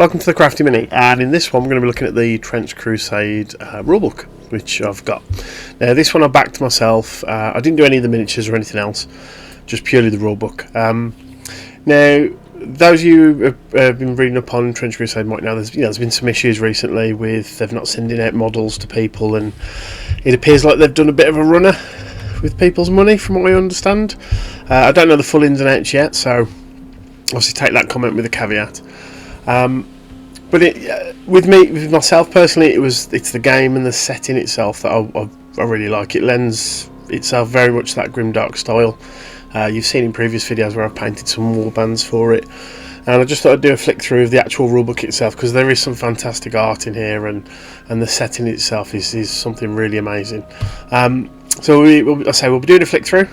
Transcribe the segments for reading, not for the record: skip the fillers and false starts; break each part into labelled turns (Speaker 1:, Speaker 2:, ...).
Speaker 1: Welcome to the Crafty Mini, and in this one we're going to be looking at the Trench Crusade rulebook, which I've got. Now this one I backed myself. I didn't do any of the miniatures or anything else, just purely the rulebook. Now those of you who have been reading up on Trench Crusade might know there's been some issues recently with they've not sending out models to people, and it appears like they've done a bit of a runner with people's money from what I understand. I don't know the full ins and outs yet, so obviously take that comment with a caveat. But with myself personally, it's the game and the setting itself that I really like. It lends itself very much to that grimdark style. You've seen in previous videos where I've painted some warbands for it, and I just thought I'd do a flick through of the actual rulebook itself, because there is some fantastic art in here, and the setting itself is something really amazing. So we'll be doing a flick through.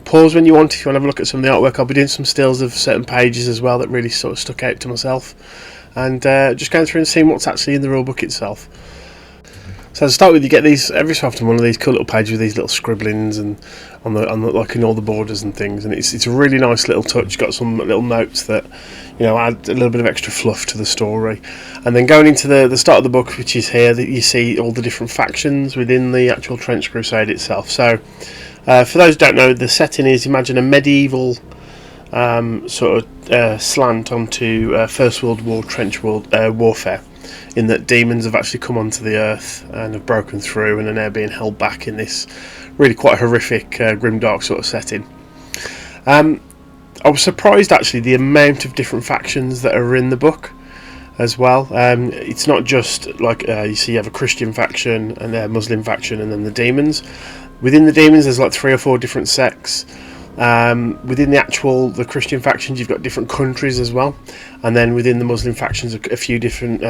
Speaker 1: Pause when you want if you want to have a look at some of the artwork. I'll be doing some stills of certain pages as well that really sort of stuck out to myself, and just going through and seeing what's actually in the rulebook itself. So to start with, you get these every so often, one of these cool little pages with these little scribblings and on the like in all the borders and things, and it's a really nice little touch. Got some little notes that add a little bit of extra fluff to the story. And then going into the start of the book, which is here, that you see all the different factions within the actual Trench Crusade itself. So for those who don't know, the setting is, imagine a medieval slant onto First World War trench warfare, in that demons have actually come onto the earth and have broken through and are now being held back in this really quite horrific, grimdark sort of setting. I was surprised actually the amount of different factions that are in the book as well. It's not just like you have a Christian faction and a Muslim faction and then the demons. Within the demons there's like 3 or 4 different sects. Within the Christian factions you've got different countries as well, and then within the Muslim factions a few different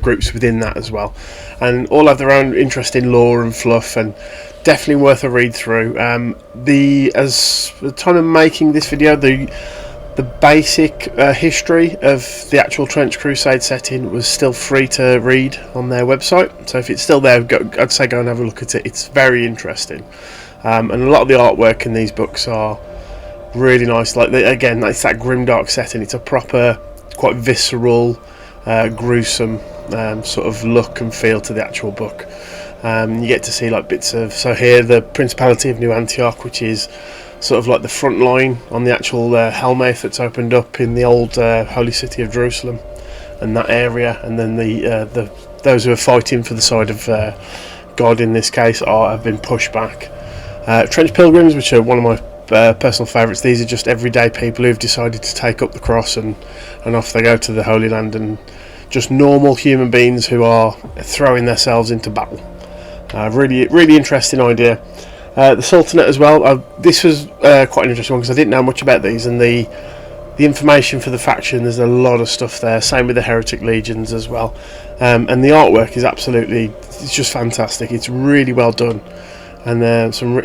Speaker 1: groups within that as well, and all have their own interesting lore and fluff, and definitely worth a read through. As the time of making this video, the basic history of the actual Trench Crusade setting was still free to read on their website, so if it's still there, I'd say go and have a look at it. It's very interesting. And a lot of the artwork in these books are really nice. Like again, it's that grimdark setting. It's a proper, quite visceral, gruesome sort of look and feel to the actual book. You get to see like bits of, so here the Principality of New Antioch, which is sort of like the front line on the actual hellmouth that's opened up in the old holy city of Jerusalem and that area, and then those who are fighting for the side of God in this case have been pushed back. Trench Pilgrims, which are one of my personal favourites. These are just everyday people who've decided to take up the cross and off they go to the Holy Land, and just normal human beings who are throwing themselves into battle. Really interesting idea. The Sultanate as well. This was quite an interesting one because I didn't know much about these, and the information for the faction, there's a lot of stuff there. Same with the Heretic Legions as well. And the artwork is it's just fantastic. It's really well done. And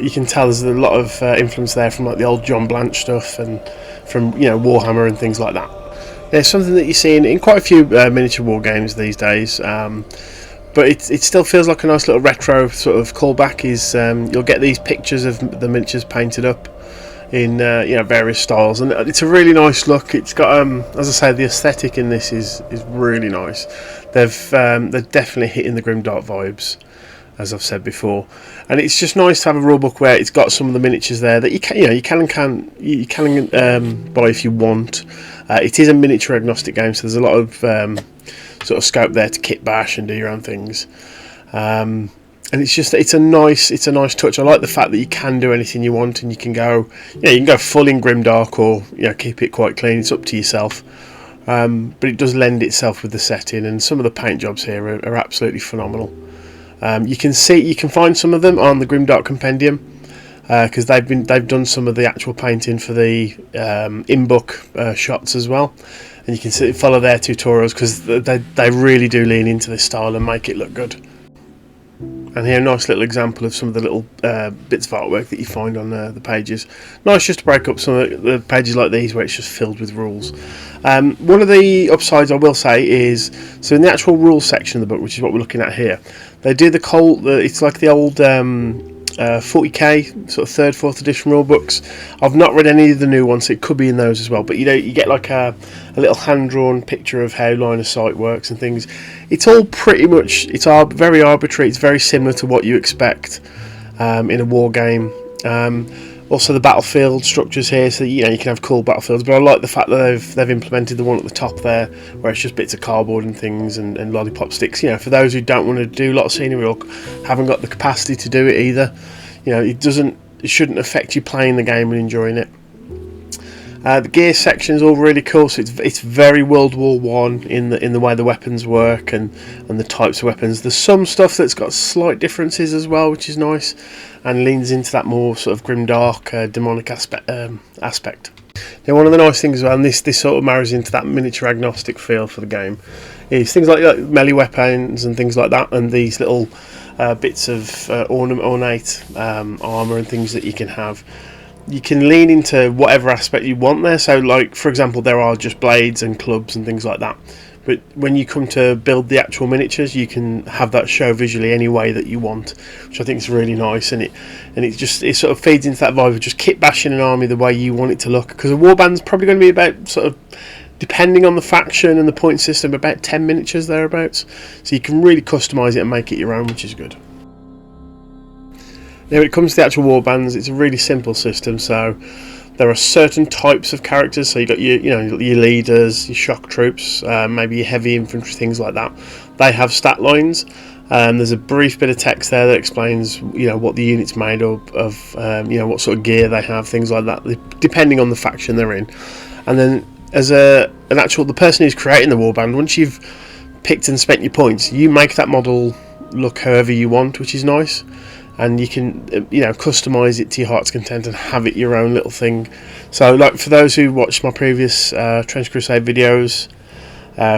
Speaker 1: you can tell there's a lot of influence there from like the old John Blanche stuff and from Warhammer and things like that. There's something that you see in quite a few miniature war games these days, but it still feels like a nice little retro sort of callback. You'll get these pictures of the miniatures painted up in various styles, and it's a really nice look. It's got as I say, the aesthetic in this is really nice. They're definitely hitting the grimdark vibes, as I've said before, and it's just nice to have a rulebook where it's got some of the miniatures there that you can buy if you want. It is a miniature agnostic game, so there's a lot of sort of scope there to kit bash and do your own things, and it's a nice touch. I like the fact that you can do anything you want, and you can go full in grimdark or keep it quite clean. It's up to yourself. But it does lend itself with the setting, and some of the paint jobs here are absolutely phenomenal. You can find some of them on the Grimdark Compendium, because they've done some of the actual painting for the in-book shots as well, and you can follow their tutorials because they really do lean into this style and make it look good. And here a nice little example of some of the little bits of artwork that you find on the pages. Nice just to break up some of the pages like these where it's just filled with rules. One of the upsides I will say is, so in the actual rules section of the book, which is what we're looking at here, they do it's like the old 40k sort of 3rd, 4th edition rule books. I've not read any of the new ones, so it could be in those as well. But you know, you get like a little hand-drawn picture of how line of sight works and things. It's all pretty much, it's very arbitrary. It's very similar to what you expect in a war game. Also the battlefield structures here, so you know you can have cool battlefields, but I like the fact that they've implemented the one at the top there where it's just bits of cardboard and things and lollipop sticks. You know, for those who don't want to do a lot of scenery or haven't got the capacity to do it either, you know, it shouldn't affect you playing the game and enjoying it. The gear section is all really cool, so it's very World War One in the way the weapons work and the types of weapons. There's some stuff that's got slight differences as well, which is nice, and leans into that more sort of grimdark, demonic aspect. Now, one of the nice things as well, and this sort of marries into that miniature agnostic feel for the game, is things like melee weapons and things like that, and these little bits of ornate armour and things that you can have. You can lean into whatever aspect you want there. So, like, for example, there are just blades and clubs and things like that. But when you come to build the actual miniatures, you can have that show visually any way that you want, which I think is really nice. And it sort of feeds into that vibe of just kit bashing an army the way you want it to look. Because a warband's probably going to be about, sort of, depending on the faction and the point system, about 10 miniatures thereabouts. So you can really customise it and make it your own, which is good. Now, when it comes to the actual warbands, it's a really simple system. So there are certain types of characters. So you've got your leaders, your shock troops, maybe your heavy infantry, things like that. They have stat lines. There's a brief bit of text there that explains, you know, what the unit's made up of, you know, what sort of gear they have, things like that, depending on the faction they're in. And then as the person who's creating the warband, once you've picked and spent your points, you make that model look however you want, which is nice. And you can, you know, customise it to your heart's content and have it your own little thing. So, like, for those who watched my previous Trench Crusade videos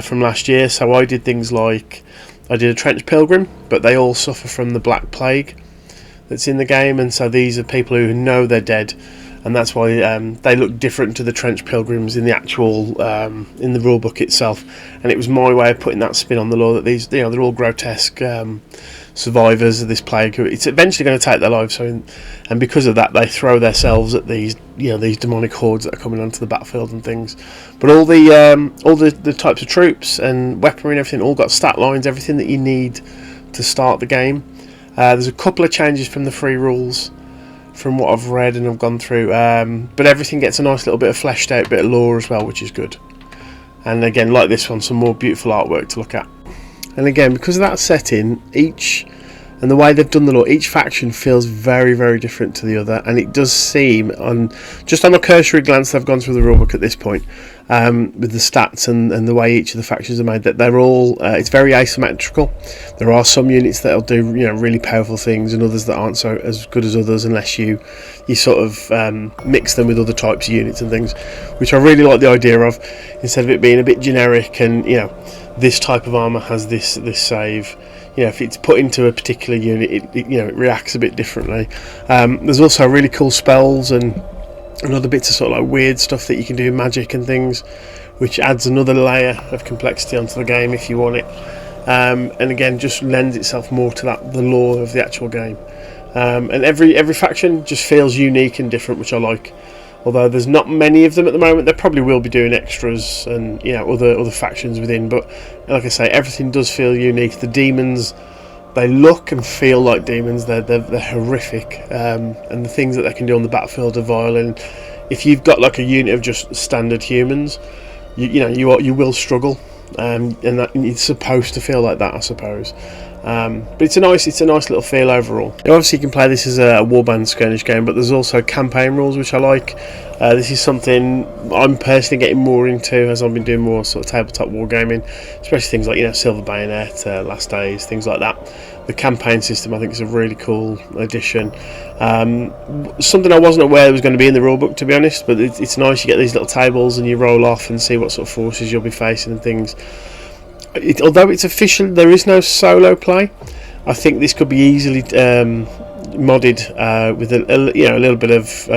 Speaker 1: from last year, so I did things like, I did a Trench Pilgrim, but they all suffer from the Black Plague that's in the game, and so these are people who know they're dead, and that's why they look different to the Trench Pilgrims in the actual, in the rulebook itself. And it was my way of putting that spin on the lore that these, you know, they're all grotesque survivors of this plague who it's eventually going to take their lives, and because of that they throw themselves at these, you know, these demonic hordes that are coming onto the battlefield and things. But all the types of troops and weaponry and everything all got stat lines, everything that you need to start the game. There's a couple of changes from the free rules from what I've read and I've gone through, but everything gets a nice little bit of fleshed out bit of lore as well, which is good. And again, like this one, some more beautiful artwork to look at. And again, because of that setting, and the way they've done the lore, each faction feels very, very different to the other. And it does seem, just on a cursory glance that I've gone through the rulebook at this point, with the stats and the way each of the factions are made, that they're all, it's very asymmetrical. There are some units that'll do, you know, really powerful things, and others that aren't so as good as others, unless you sort of mix them with other types of units and things, which I really like the idea of, instead of it being a bit generic and, you know, this type of armour has this save. You know, if it's put into a particular unit, it you know, it reacts a bit differently. There's also really cool spells and other bits of sort of like weird stuff that you can do, magic and things, which adds another layer of complexity onto the game if you want it. And again, just lends itself more to the lore of the actual game. And every faction just feels unique and different, which I like. Although there's not many of them at the moment, they probably will be doing extras and, you know, other factions within. But like I say, everything does feel unique. The demons, they look and feel like demons. They're horrific, and the things that they can do on the battlefield are vile. And if you've got like a unit of just standard humans, you will struggle, and that it's supposed to feel like that, I suppose. But it's a nice little feel overall. Now, obviously you can play this as a warband skirmish game, but there's also campaign rules, which I like. This is something I'm personally getting more into as I've been doing more sort of tabletop wargaming, especially things like, you know, Silver Bayonet, Last Days, things like that. The campaign system I think is a really cool addition. Something I wasn't aware was going to be in the rulebook, to be honest, but it's nice. You get these little tables and you roll off and see what sort of forces you'll be facing and things. Although it's official, there is no solo play. I think this could be easily modded with a little bit of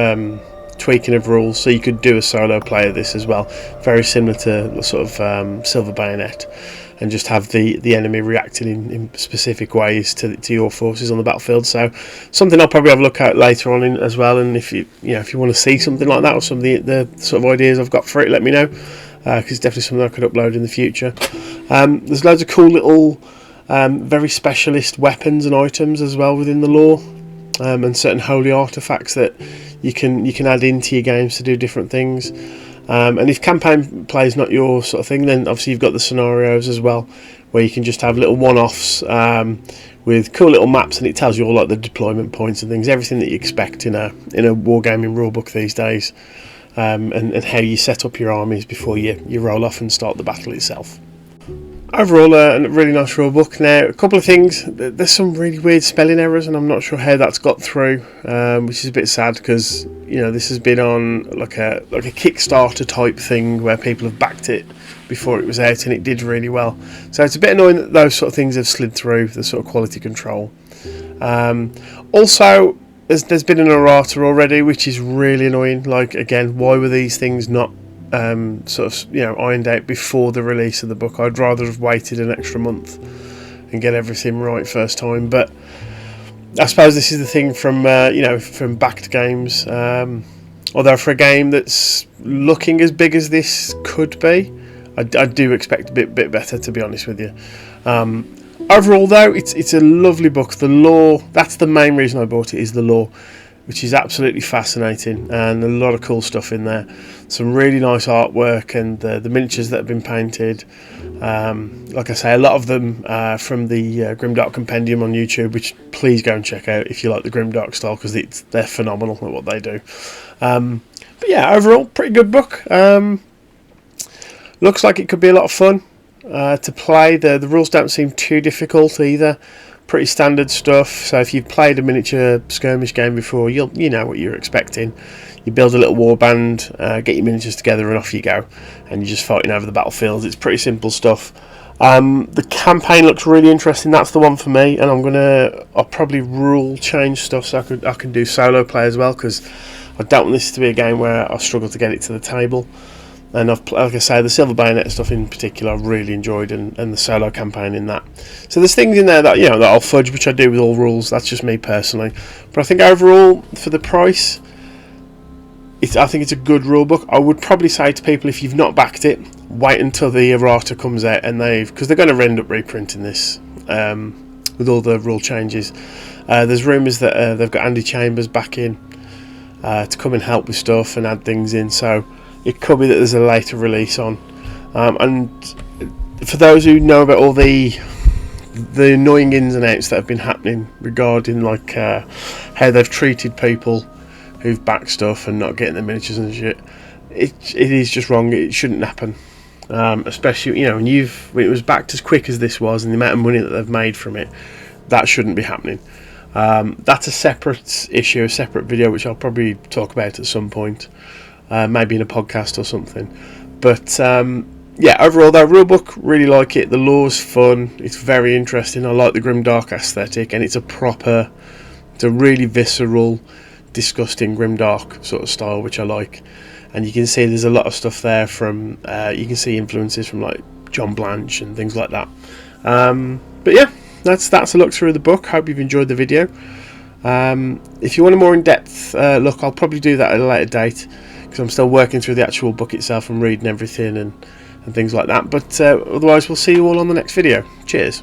Speaker 1: tweaking of rules, so you could do a solo play of this as well, very similar to the sort of Silver Bayonet. and just have the enemy reacting in specific ways to your forces on the battlefield. So something I'll probably have a look at later on as well. And if you want to see something like that, or some of the sort of ideas I've got for it, let me know, because it's definitely something I could upload in the future. There's loads of cool little very specialist weapons and items as well within the lore, and certain holy artifacts that you can add into your games to do different things. And if campaign play is not your sort of thing, then obviously you've got the scenarios as well, where you can just have little one-offs with cool little maps, and it tells you all like the deployment points and things, everything that you expect in a wargaming rulebook these days, and how you set up your armies before you roll off and start the battle itself. Overall, a really nice rulebook. Now, a couple of things. There's some really weird spelling errors, and I'm not sure how that's got through, which is a bit sad, because this has been on like a Kickstarter type thing where people have backed it before it was out, and it did really well. So it's a bit annoying that those sort of things have slid through the sort of quality control. Also, there's been an errata already, which is really annoying. Like, again, why were these things not ironed out before the release of the book? I'd rather have waited an extra month and get everything right first time. But I suppose this is the thing from backed games. Although for a game that's looking as big as this could be, I do expect a bit better, to be honest with you. Overall, though, it's a lovely book. The lore, that's the main reason I bought it, is the lore, which is absolutely fascinating, and a lot of cool stuff in there. Some really nice artwork, and the miniatures that have been painted. Like I say, a lot of them from the Grimdark Compendium on YouTube, which please go and check out if you like the Grimdark style, because they're phenomenal at what they do. But yeah, overall, pretty good book. Looks like it could be a lot of fun to play. The rules don't seem too difficult either. Pretty standard stuff. So if you've played a miniature skirmish game before, you know what you're expecting. You build a little warband, get your miniatures together, and off you go, and you're just fighting over the battlefields. It's pretty simple stuff. The campaign looks really interesting. That's the one for me, and I'll probably rule change stuff so I can do solo play as well, because I don't want this to be a game where I struggle to get it to the table. And like I say, the Silver Bayonet stuff in particular I've really enjoyed, and the solo campaign in that. So there's things in there that that I'll fudge, which I do with all rules. That's just me personally. But I think overall, for the price, I think it's a good rule book. I would probably say to people, if you've not backed it, wait until the errata comes out, and because they're going to end up reprinting this with all the rule changes. There's rumours that they've got Andy Chambers back in to come and help with stuff and add things in. So it could be that there's a later release on. And for those who know about all the annoying ins and outs that have been happening regarding like how they've treated people who've backed stuff and not getting the miniatures and shit, it is just wrong. It shouldn't happen. Especially when it was backed as quick as this was, and the amount of money that they've made from it, that shouldn't be happening. That's a separate issue, a separate video, which I'll probably talk about at some point. Maybe in a podcast or something. But yeah, overall though, rulebook, really like it. The lore's fun, it's very interesting. I like the grimdark aesthetic, and it's a really visceral, disgusting grimdark sort of style, which I like. And you can see there's a lot of stuff there from you can see influences from like John Blanche and things like that. But yeah, that's a look through the book. Hope you've enjoyed the video. If you want a more in-depth look, I'll probably do that at a later date, because I'm still working through the actual book itself and reading everything and things like that. But otherwise, we'll see you all on the next video. Cheers.